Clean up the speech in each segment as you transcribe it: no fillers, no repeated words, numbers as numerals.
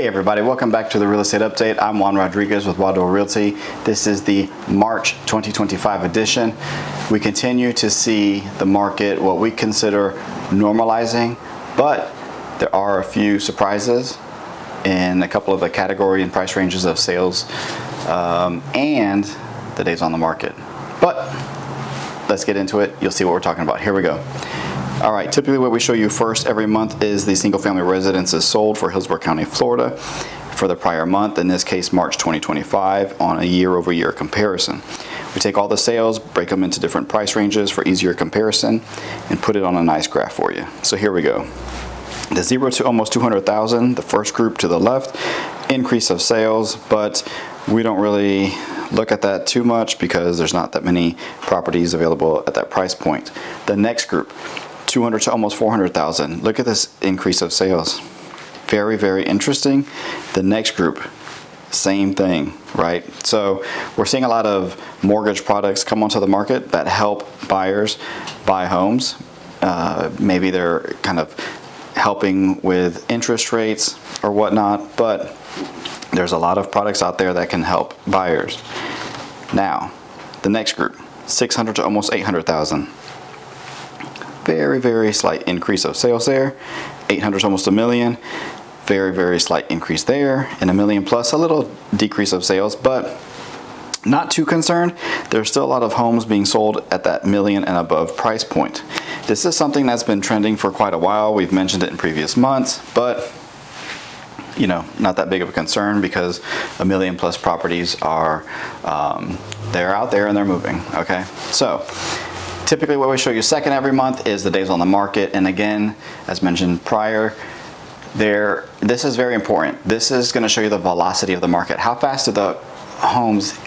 Hey everybody, welcome back to the Real Estate Update. I'm Juan Rodriguez with Juador Realty. This is the March 2025 edition. We continue to see the market, what we consider normalizing, but there are a few surprises in a couple of the category and price ranges of sales and the days on the market. But let's get into it. You'll see what we're talking about. Here we go. All right, typically what we show you first every month is the single family residences sold for Hillsborough County, Florida for the prior month, in this case March 2025, on a year-over-year comparison. We take all the sales, break them into different price ranges for easier comparison, and put it on a nice graph for you. So here we go. The 0 to almost 200,000, the first group to the left, increase of sales, but we don't really look at that too much because there's not that many properties available at that price point. The next group, 200 to almost 400,000. Look at this increase of sales. Very, very interesting. The next group, same thing, right? So we're seeing a lot of mortgage products come onto the market that help buyers buy homes. Maybe they're kind of helping with interest rates or whatnot, but there's a lot of products out there that can help buyers. Now, the next group, 600 to almost 800,000. Very, very slight increase of sales there. 800 to almost a million. Very, very slight increase there. And a million plus, a little decrease of sales, but not too concerned. There's still a lot of homes being sold at that million and above price point. This is something that's been trending for quite a while. We've mentioned it in previous months, but you know, not that big of a concern because a million plus properties are, they're out there and they're moving, okay? So typically what we show you second every month is the days on the market. And again, as mentioned prior, this is very important. This is going to show you the velocity of the market. How fast do the homes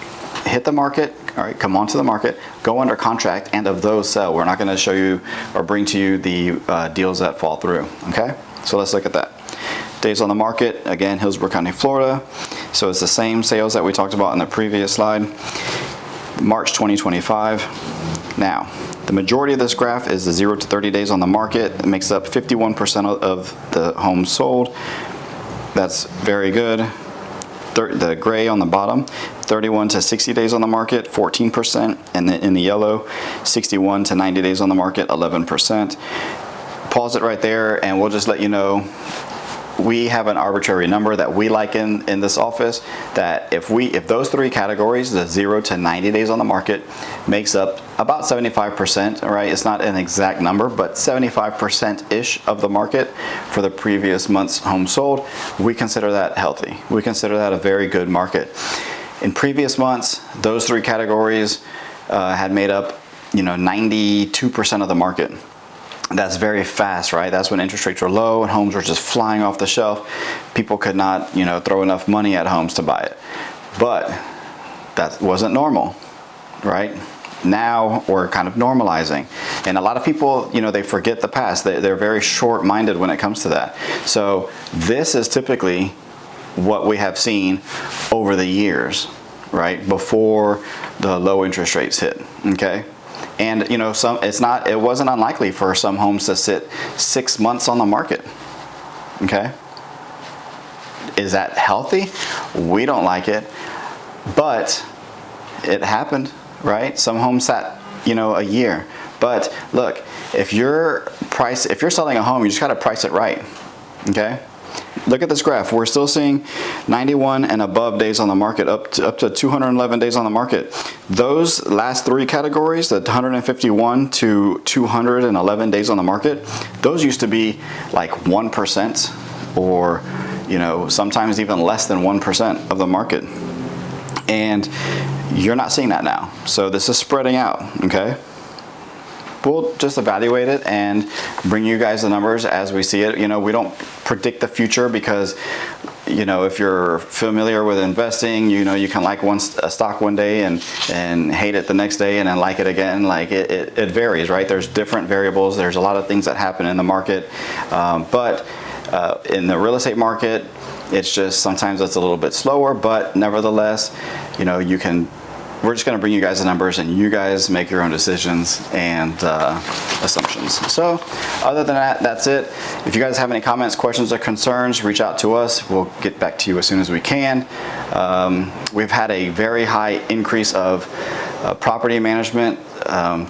hit the market, all right, come onto the market, go under contract, and of those sell. We're not going to show you or bring to you the deals that fall through, okay? So let's look at that. Days on the market, again, Hillsborough County, Florida. So it's the same sales that we talked about in the previous slide. March 2025. Now, the majority of this graph is the 0 to 30 days on the market. It makes up 51% of the homes sold. That's very good. The gray on the bottom, 31 to 60 days on the market, 14%. And then in the yellow, 61 to 90 days on the market, 11%. Pause it right there and we'll just let you know we have an arbitrary number that we like in this office, that if those three categories, the 0 to 90 days on the market, makes up about 75%, right? It's not an exact number, but 75%-ish of the market for the previous month's home sold, we consider that healthy. We consider that a very good market. In previous months, those three categories had made up, 92% of the market. That's very fast, right? That's when interest rates were low and homes were just flying off the shelf. People could not, throw enough money at homes to buy it. But that wasn't normal, right? Now we're kind of normalizing. And a lot of people, they forget the past. They're very short-minded when it comes to that. So this is typically what we have seen over the years, right? Before the low interest rates hit, okay? And it wasn't unlikely for some homes to sit 6 months on the market. Okay? Is that healthy? We don't like it, but it happened, right? Some homes sat, a year. But look, if you're selling a home, you just got to price it right. Okay? Look at this graph. We're still seeing 91 and above days on the market, up to 211 days on the market. Those last three categories, the 151 to 211 days on the market, those used to be like 1% or, sometimes even less than 1% of the market. And you're not seeing that now. So this is spreading out, okay? We'll just evaluate it and bring you guys the numbers as we see it. We don't predict the future because, if you're familiar with investing, you can like a stock one day and hate it the next day and then like it again. Like it varies, right? There's different variables. There's a lot of things that happen in the market. But in the real estate market, it's just sometimes it's a little bit slower, but nevertheless, you can we're just going to bring you guys the numbers, and you guys make your own decisions and assumptions. So other than that, that's it. If you guys have any comments, questions, or concerns, reach out to us. We'll get back to you as soon as we can. We've had a very high increase of property management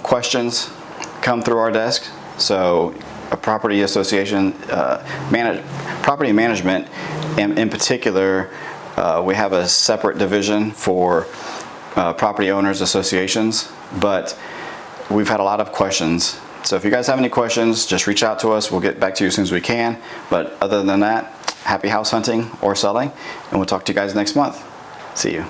questions come through our desk. So a property association, property management in particular, we have a separate division for property owners associations, but we've had a lot of questions. So if you guys have any questions, just reach out to us. We'll get back to you as soon as we can. But other than that, happy house hunting or selling, and we'll talk to you guys next month. See you.